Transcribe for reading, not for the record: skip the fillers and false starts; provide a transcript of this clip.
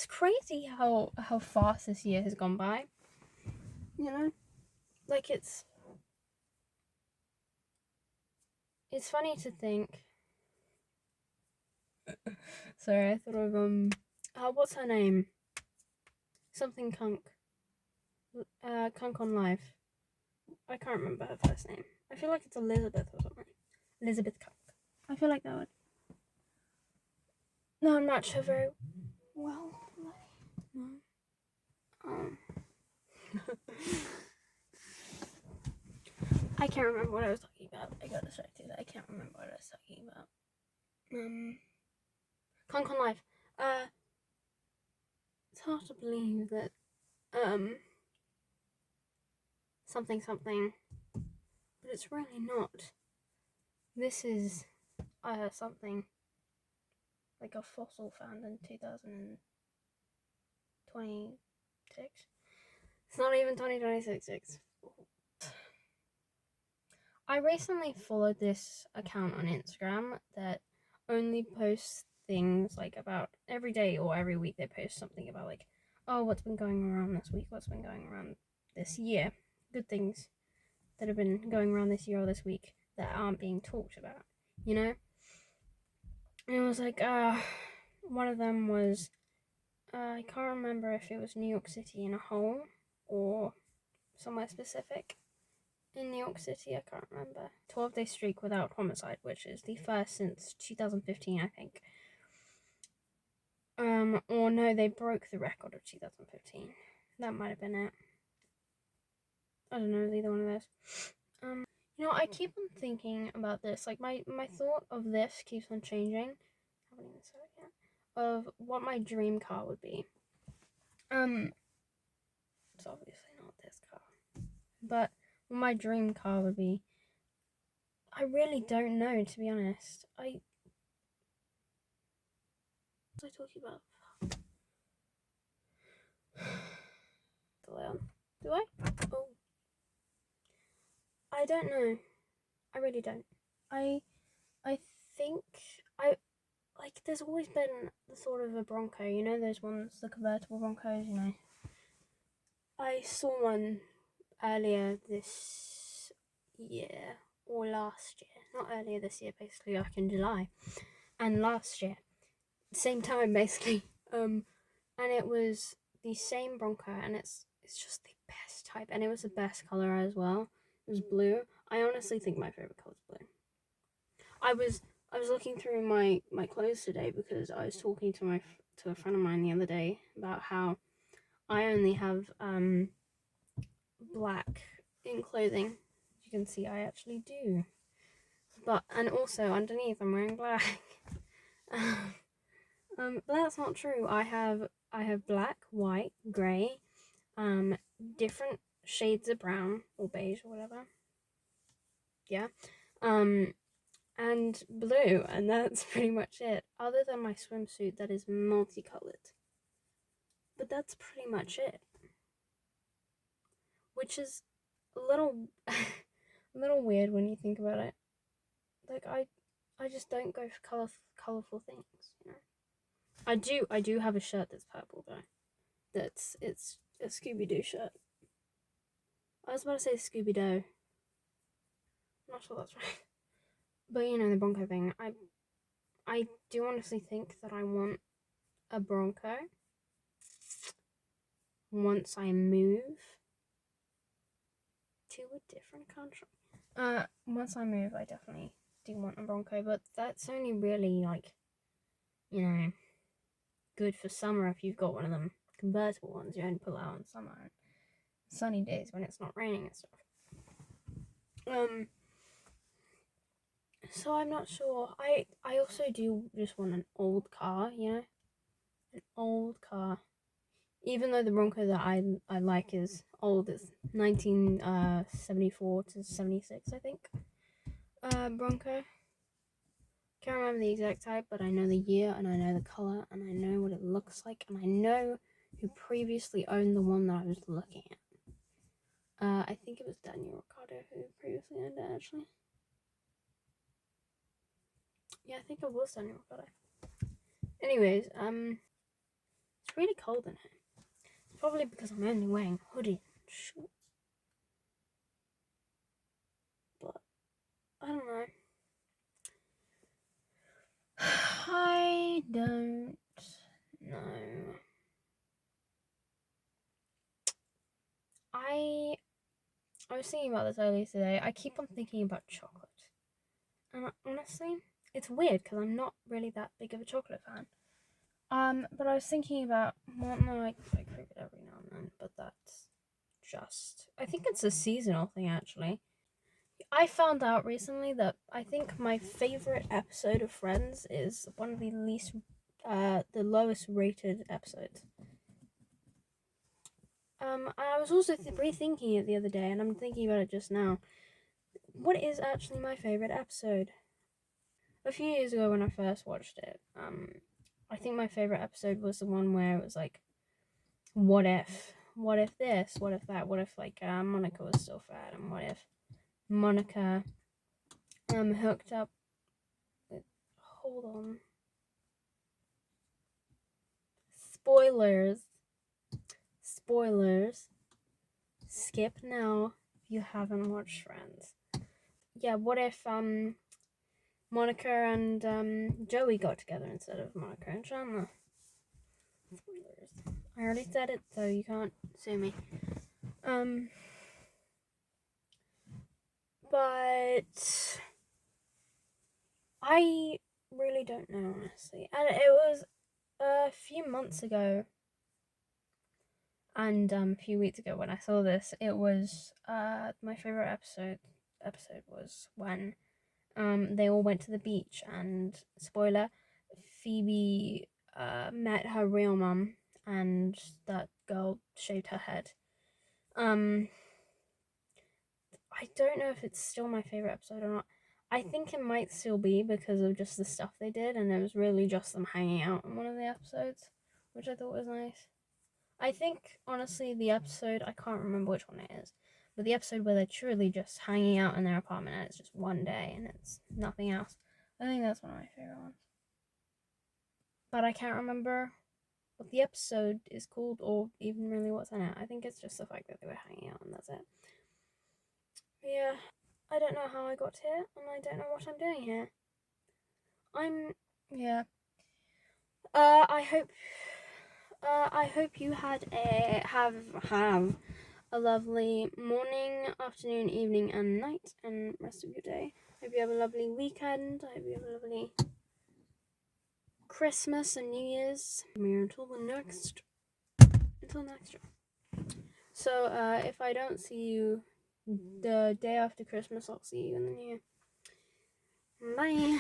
it's crazy how fast this year has gone by. You know, like it's funny to think. Sorry, I thought of what's her name? Something Kunk. Kunk on Live. I can't remember her first name. I feel like it's Elizabeth or something. Elizabeth Kunk. I feel like that would. No, I'm not sure very well. No. I can't remember what I was talking about. I got distracted. I can't remember what I was talking about. Kunk on Live. It's hard to believe that something, but it's really not. This is something like a fossil found in 2026. It's not even 2026. I recently followed this account on Instagram that only posts things like about every day or every week. They post something about like, oh, what's been going around this week, what's been going around this year, good things that have been going around this year or this week that aren't being talked about, you know? And it was like, one of them was, I can't remember if it was New York City in a whole or somewhere specific in New York City, I can't remember. 12-day streak without homicide, which is the first since 2015, I think. Or no, they broke the record of 2015. That might have been it. I don't know, either one of those. You know, I keep on thinking about this. Like, my thought of this keeps on changing. I haven't even said it yet. Of what my dream car would be. It's obviously not this car. But what my dream car would be, I really don't know, to be honest. What was I talking about? Do I? Oh. I don't know. I really don't. I think there's always been the thought of a Bronco, you know, those ones, the convertible Broncos, you know. I saw one earlier this year, or last year. Not earlier this year, basically, like in July. And last year. Same time, basically. And it was the same Bronco, and it's just the best type, and it was the best color as well. It was blue. I honestly think my favorite color is blue. I was looking through my clothes today because I was talking to a friend of mine the other day about how I only have black in clothing. As you can see, I actually do. And also underneath I'm wearing black. But that's not true. I have black, white, grey, different shades of brown or beige or whatever. Yeah. And blue, and that's pretty much it. Other than my swimsuit that is multicolored. But that's pretty much it. Which is a little a little weird when you think about it. Like I just don't go for colorful things, you know. I do have a shirt that's purple though. It's a Scooby-Doo shirt. I was about to say Scooby-Doo. I'm not sure that's right. But you know, the Bronco thing. I do honestly think that I want a Bronco once I move to a different country. Once I move, I definitely do want a Bronco, but that's only really like, you know, good for summer if you've got one of them convertible ones you only pull out in summer and sunny days when it's not raining and stuff. So I'm not sure. I also do just want an old car, you know, an old car. Even though the Bronco that I like is old, it's 1974 to 76, I think. Bronco. Can't remember the exact type, but I know the year and I know the color and I know what it looks like and I know who previously owned the one that I was looking at. I think it was Daniel Ricciardo who previously owned it, actually. Yeah, I think it was Daniel Ricciardo. Anyways, it's It's really cold in here. It's probably because I'm only wearing a hoodie and shorts. But I don't know. I don't know. I was thinking about this earlier today. I keep on thinking about chocolate. And honestly, it's weird because I'm not really that big of a chocolate fan. But I was thinking about, well, no, I crave it every now and then, but that's just, I think it's a seasonal thing actually. I found out recently that I think my favorite episode of Friends is one of the the lowest rated episodes. I was also rethinking it the other day, and I'm thinking about it just now. What is actually my favorite episode? A few years ago when I first watched it, I think my favorite episode was the one where it was like, what if? What if this? What if that? What if Monica was still fat? And what if Monica hooked up with, hold on. Spoilers. Skip now if you haven't watched Friends. Yeah, what if Monica and Joey got together instead of Monica and Chandler? Spoilers. I already said it, so you can't sue me. But I really don't know, honestly. And it was a few months ago, and a few weeks ago when I saw this, it was my favorite episode was when they all went to the beach, and spoiler, Phoebe met her real mum, and that girl shaved her head. I don't know if it's still my favorite episode or not. I think it might still be because of just the stuff they did, and it was really just them hanging out in one of the episodes, which I thought was nice. I think, honestly, the episode, I can't remember which one it is, but the episode where they're truly just hanging out in their apartment and it's just one day and it's nothing else, I think that's one of my favorite ones. But I can't remember what the episode is called or even really what's in it. I think it's just the fact that they were hanging out and that's it. Yeah, I don't know how I got here, and I don't know what I'm doing here. Yeah. I hope you have a lovely morning, afternoon, evening, and night, and rest of your day. Hope you have a lovely weekend. I hope you have a lovely Christmas and New Year's. Until next year. So, if I don't see you the day after Christmas, I'll see you in the new year. Bye.